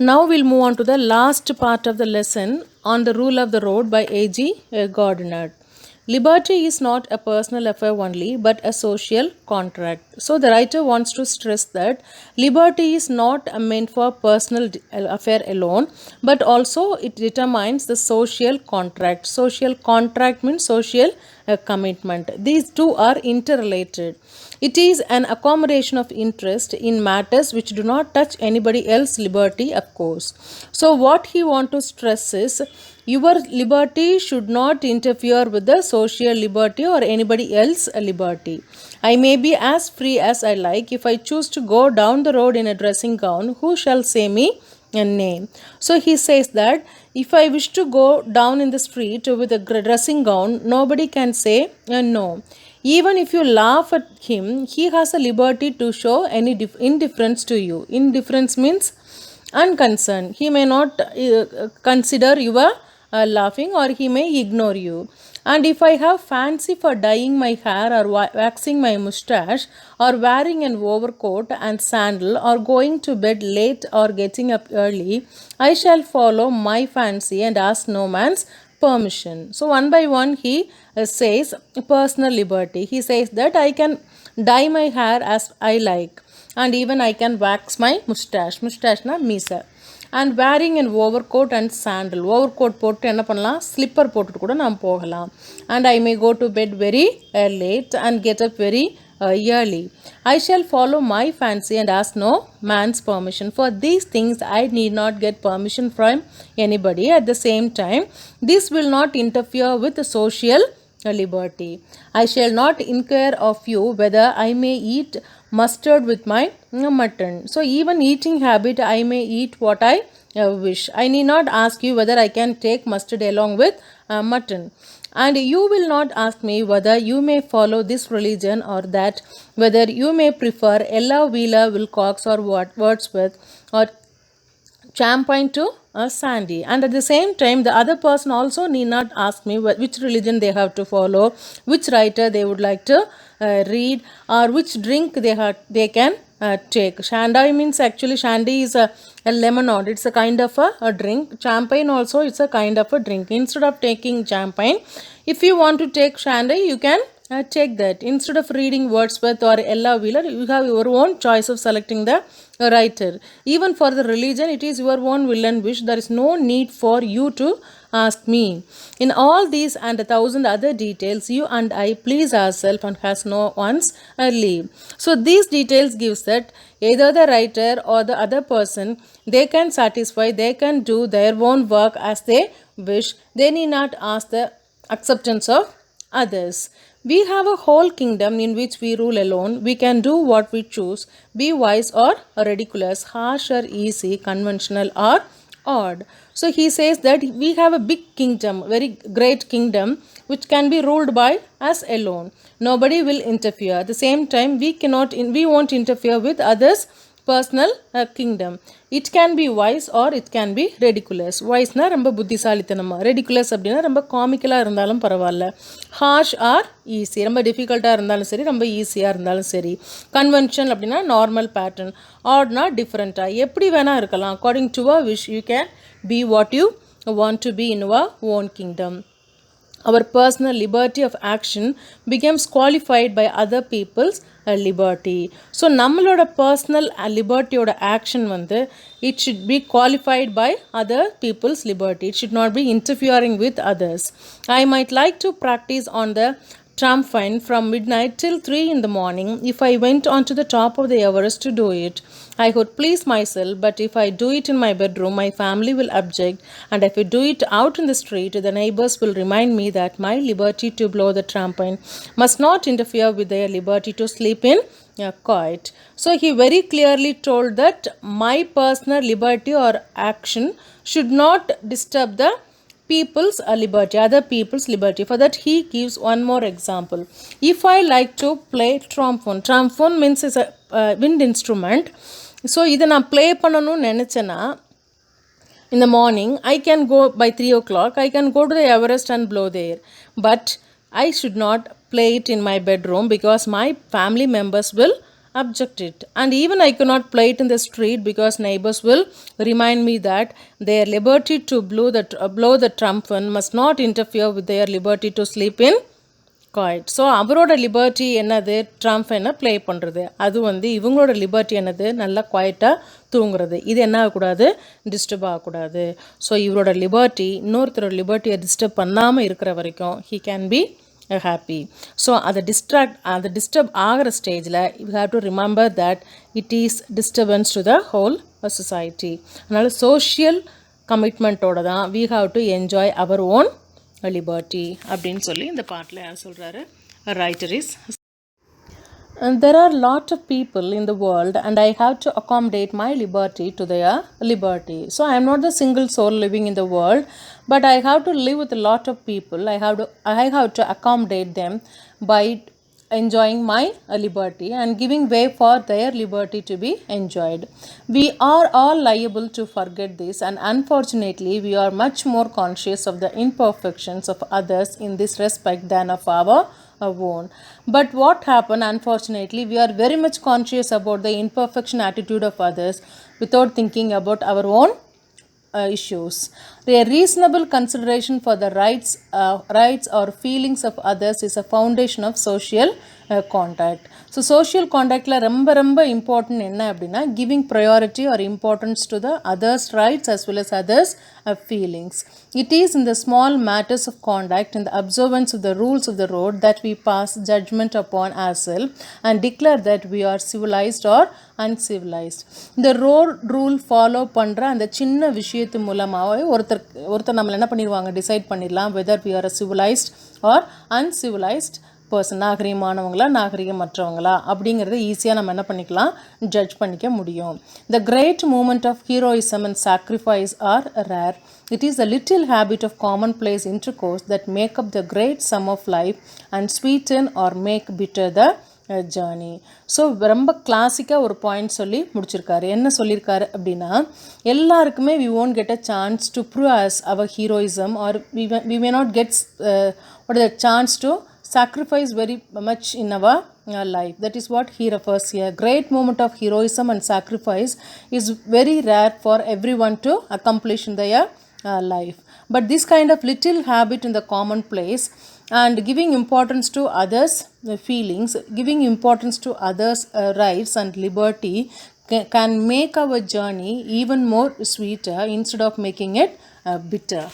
Now we'll move on to the last part of the lesson on the rule of the road by A.G. Gardner. Liberty is not a personal affair only, but a social contract. So the writer wants to stress that liberty is not meant for personal affair alone, but also it determines the social contract. Social contract means social commitment. These two are interrelated. It is an accommodation of interest in matters which do not touch anybody else's liberty, of course. So, what he wants to stress is your liberty should not interfere with the social liberty or anybody else's liberty. I may be as free as I like. If I choose to go down the road in a dressing gown, who shall say me a name? So he says that if I wish to go down in the street with a dressing gown, nobody can say no. Even if you laugh at him, he has a liberty to show any indifference to you. Indifference means unconcerned. He may not consider your laughing, or he may ignore you. And if I have fancy for dyeing my hair or waxing my mustache or wearing an overcoat and sandal or going to bed late or getting up early, I shall follow my fancy and ask no man's permission. So one by one he says personal liberty. He says that I can dye my hair as I like, and even I can wax my mustache. Mustache na meesa. And wearing an overcoat and sandal. Overcoat போட்டு என்ன பண்ணலாம், slipper போட்டுட்டு கூட நாம் போகலாம். And I may go to bed very late and get up very early. I shall follow my fancy and ask no man's permission. For these things I need not get permission from anybody. At the same time, this will not interfere with the social liberty. I shall not inquire of you whether I may eat mustard with my mutton. So even eating habit, I may eat what I wish. I need not ask you whether I can take mustard along with mutton. And you will not ask me whether you may follow this religion or that, whether you may prefer Ella Wheeler Wilcox or Wordsworth or Champagne to Sandy. And at the same time, the other person also need not ask me which religion they have to follow, which writer they would like to read, or which drink they can take. Shandy means, actually shandy is a lemonade. It's a kind of a drink. Champagne also, it's a kind of a drink. Instead of taking champagne, if you want to take shandy, you can take that. Instead of reading Wordsworth or Ella Wheeler, you have your own choice of selecting the writer. Even for the religion, it is your own will and wish. There is no need for you to ask me. In all these and 1,000 other details, you and I please ourselves and has no one's leave. So these details gives that either the writer or the other person, they can satisfy, they can do their own work as they wish. They need not ask the acceptance of others. We have a whole kingdom in which we rule alone. We can do what we choose, be wise or ridiculous, harsh or easy, conventional or odd. So he says that we have a big kingdom, very great kingdom, which can be ruled by us alone. Nobody will interfere. At the same time, we won't interfere with others' personal kingdom. It can be wise or it can be ridiculous. Wise na ரொம்ப புத்திசாலித்தனமா, ridiculous அப்படினா ரொம்ப காமிக்கலா இருந்தாலும் பரவாயில்ல. harsh or easy, ரொம்ப டிஃபிகல்ட்டா இருந்தாலும் சரி, ரொம்ப ஈஸியா இருந்தாலும் சரி. convention அப்படினா normal pattern. odd na different. எப்படி வேணா இருக்கலாம். according to a wish, you can be what you want to be in your own kingdom. Our personal liberty of action becomes qualified by other people's liberty. So நம்மளோட personal liberty ஓட action வந்து it should be qualified by other people's liberty. It should not be interfering with others. I might like to practice on the trampoline from midnight till 3 in the morning. If I went onto the top of the Everest to do it, I could please myself, but if I do it in my bedroom, my family will object, and if I do it out in the street, the neighbors will remind me that my liberty to blow the trampoline must not interfere with their liberty to sleep in quiet. So he very clearly told that my personal liberty or action should not disturb the people's liberty, other people's liberty. For that he gives one more example. If I like to play trombone, trombone means is a wind instrument. So இதை நான் play பண்ணணும்னு நினச்சேன்னா, in the morning I can go by 3 o'clock, I can go to the Everest and blow there. But I should not play it in my bedroom because my family members will object it. And even I cannot play it in the street because neighbors will remind me that their liberty to blow the trumpet must not interfere with their liberty to sleep in quiet. So அவரோட liberty என்னது, Trump என்ன play பண்ணுறது, அது வந்து இவங்களோட liberty என்னது, நல்லா குவாய்ட்டாக தூங்குறது. இது என்ன ஆகக்கூடாது, டிஸ்டர்ப் ஆகக்கூடாது. ஸோ இவரோட லிபர்ட்டி இன்னொருத்தரோட லிபர்ட்டியை டிஸ்டர்ப் பண்ணாமல் இருக்கிற வரைக்கும் he can be happy. So அதை டிஸ்டர்ப் ஆகிற ஸ்டேஜில் you have to remember that it is disturbance to the whole society. அதனால் சோஷியல் கமிட்மெண்ட்டோட தான் we have to enjoy our own liberty அப்படின்னு சொல்லி இந்த பாட்டில் யார் சொல்கிறாரு, writer is. And there are a lot of people in the world and I have to accommodate my liberty to their liberty. So I am not the single soul living in the world, but I have to live with a lot of people. I have to accommodate them by enjoying my liberty and giving way for their liberty to be enjoyed. We are all liable to forget this, and unfortunately we are much more conscious of the imperfections of others in this respect than of our own. But what happened, unfortunately, we are very much conscious about the imperfection attitude of others without thinking about our own issues. A reasonable consideration for the rights or feelings of others is a foundation of social contact. So social contactல ரொம்ப important என்ன அப்படின்னா, giving priority or importance to the others' rights as well as others' feelings. It is in the small matters of conduct, in the observance of the rules of the road, that we pass judgment upon ourselves and declare that we are civilized or uncivilized. இந்த road rule follow பண்ணுற அந்த சின்ன விஷயத்து மூலமாகவே ஒருத்தர் நம்மளை என்ன பண்ணிடுவாங்க, டிசைட் பண்ணிடலாம் whether we are a civilized or uncivilized person, நாகரிகமானவங்களா நாகரிகமற்றவங்களா அப்படிங்கிறத ஈஸியாக நம்ம என்ன பண்ணிக்கலாம், ஜட்ஜ் பண்ணிக்க முடியும். The great movement of heroism and sacrifice are rare. It is a little habit of commonplace intercourse that make up the great sum of life and sweeten or make bitter the journey. So ரொம்ப கிளாசிக்காக ஒரு point சொல்லி முடிச்சிருக்காரு. என்ன சொல்லியிருக்காரு அப்படின்னா, எல்லாருக்குமே we won't get a chance to prove as our heroism or we may not get what is the chance to sacrifice very much in our life. That is what he refers here. Great moment of heroism and sacrifice is very rare for everyone to accomplish in their life. But this kind of little habit in the commonplace and giving importance to others' feelings, giving importance to others' rights and liberty can make our journey even more sweeter instead of making it bitter.